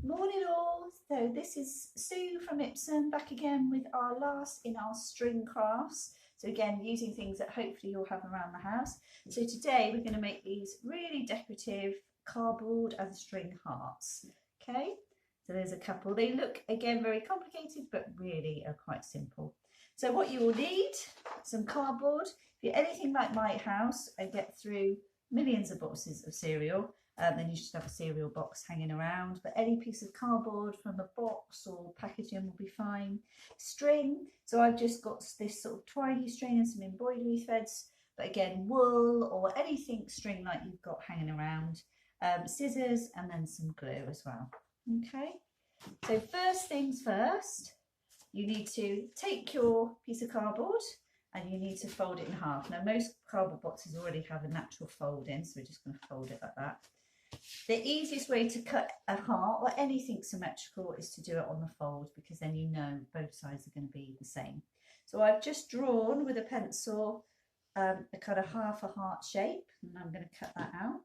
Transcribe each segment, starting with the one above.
Morning all. So this is Sue from IPSUM back again with our last in our string crafts. So again, using things that hopefully you'll have around the house. So today we're going to make these really decorative cardboard and string hearts. Okay, so there's a couple. They look again very complicated, but really are quite simple. So what you will need, some cardboard. If you're anything like my house and get through millions of boxes of cereal, then you should have a cereal box hanging around, but any piece of cardboard from a box or packaging will be fine. String, so I've just got this sort of twiney string and some embroidery threads, but again wool or anything string like you've got hanging around. Scissors and then some glue as well. Okay, so first things first, you need to take your piece of cardboard and you need to fold it in half. Now most cardboard boxes already have a natural fold in, so we're just going to fold it like that. The easiest way to cut a heart or anything symmetrical is to do it on the fold, because then you know both sides are going to be the same. So I've just drawn with a pencil a kind of half a heart shape, and I'm going to cut that out.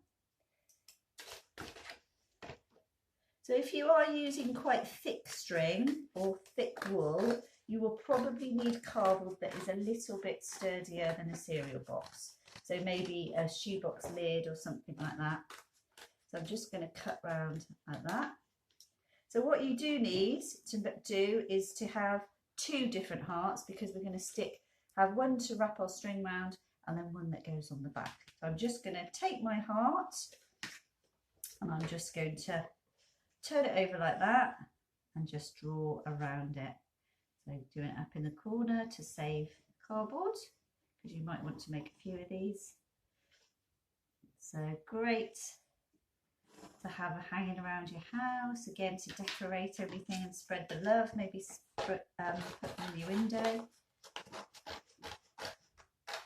So if you are using quite thick string or thick wool, you will probably need cardboard that is a little bit sturdier than a cereal box. So maybe a shoebox lid or something like that. So I'm just going to cut round like that. So what you do need to do is to have two different hearts, because we're going to have one to wrap our string round and then one that goes on the back. So I'm just going to take my heart and I'm just going to turn it over like that and just draw around it. So doing it up in the corner to save cardboard, because you might want to make a few of these. So great to have hanging around your house, again to decorate everything and spread the love, maybe put them in your window.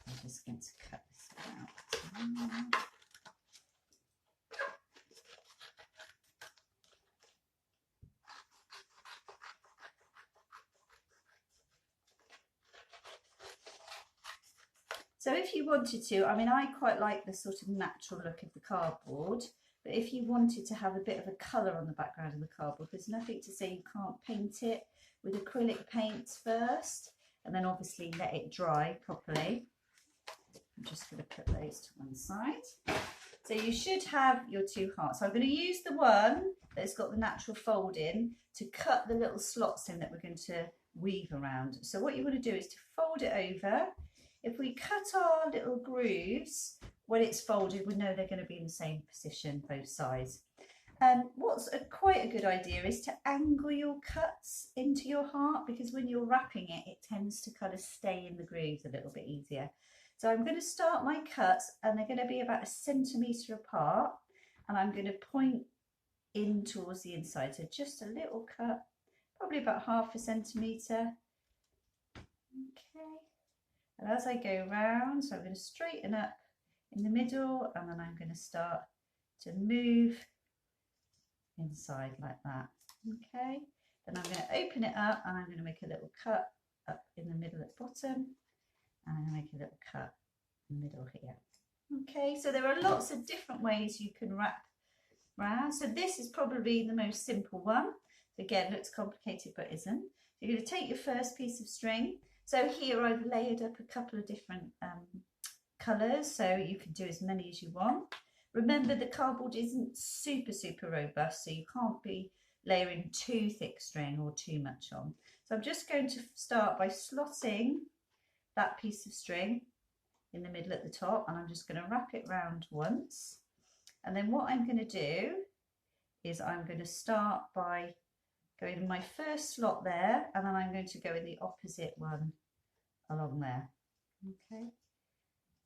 I'm just going to cut this out. So if you wanted to, I mean, I quite like the sort of natural look of the cardboard, but if you wanted to have a bit of a colour on the background of the cardboard, there's nothing to say you can't paint it with acrylic paints first, and then obviously let it dry properly. I'm just going to put those to one side. So you should have your two hearts. So I'm going to use the one that's got the natural fold in to cut the little slots in that we're going to weave around. So what you want to do is to fold it over. If we cut our little grooves, when it's folded, we know they're going to be in the same position, both sides. What's quite a good idea is to angle your cuts into your heart, because when you're wrapping it, it tends to kind of stay in the grooves a little bit easier. So I'm going to start my cuts, and they're going to be about 1 centimetre apart, and I'm going to point in towards the inside. So just a little cut, probably about 1/2 centimetre. Okay. And as I go round, so I'm going to straighten up in the middle, and then I'm going to start to move inside like that. Okay, then I'm going to open it up and I'm going to make a little cut up in the middle at the bottom, and I'm going to make a little cut in the middle here. Okay, so there are lots of different ways you can wrap round. So this is probably the most simple one. Again, looks complicated but isn't. You're going to take your first piece of string. So here I've layered up a couple of different colours, so you can do as many as you want. Remember, the cardboard isn't super robust, so you can't be layering too thick string or too much on. So I'm just going to start by slotting that piece of string in the middle at the top, and I'm just going to wrap it round once. And then what I'm going to do is I'm going to start by going in my first slot there, and then I'm going to go in the opposite one along there. Okay,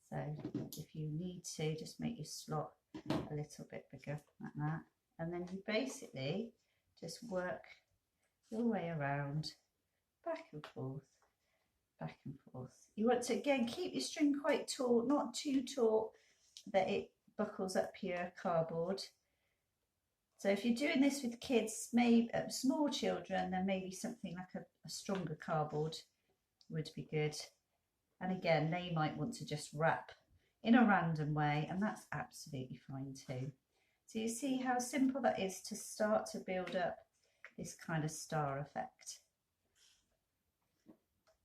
so if you need to, just make your slot a little bit bigger like that, and then you basically just work your way around, back and forth, back and forth. You want to again keep your string quite taut, not too taut that it buckles up your cardboard. So if you're doing this with kids, maybe small children, then maybe something like a stronger cardboard would be good. And again, they might want to just wrap in a random way, and that's absolutely fine too. So you see how simple that is to start to build up this kind of star effect.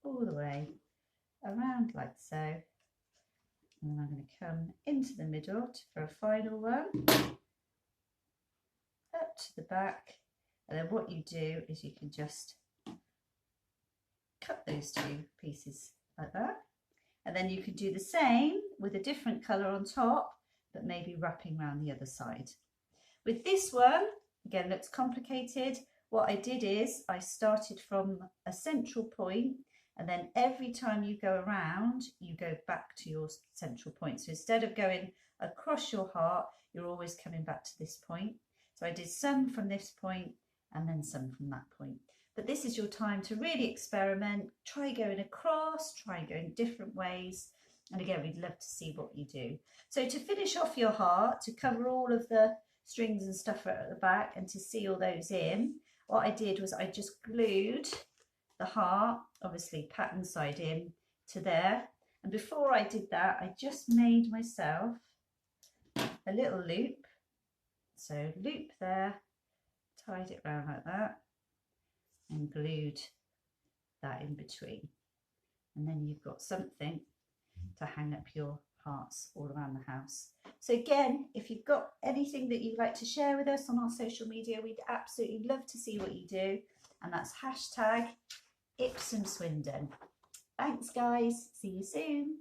All the way around like so. And then I'm going to come into the middle for a final one. Up to the back. And then what you do is you can just cut those two pieces like that. And then you could do the same with a different colour on top, but maybe wrapping around the other side. With this one, again, looks complicated. What I did is I started from a central point, and then every time you go around, you go back to your central point. So instead of going across your heart, you're always coming back to this point. So I did some from this point and then some from that point. But this is your time to really experiment, try going across, try going different ways. And again, we'd love to see what you do. So to finish off your heart, to cover all of the strings and stuff at the back and to seal those in, what I did was I just glued the heart, obviously pattern side in, to there. And before I did that, I just made myself a little loop. So loop there, tied it round like that, and glued that in between. And then you've got something to hang up your hearts all around the house. So again, if you've got anything that you'd like to share with us on our social media, we'd absolutely love to see what you do. And that's #IPSUM Swindon. Thanks guys, see you soon.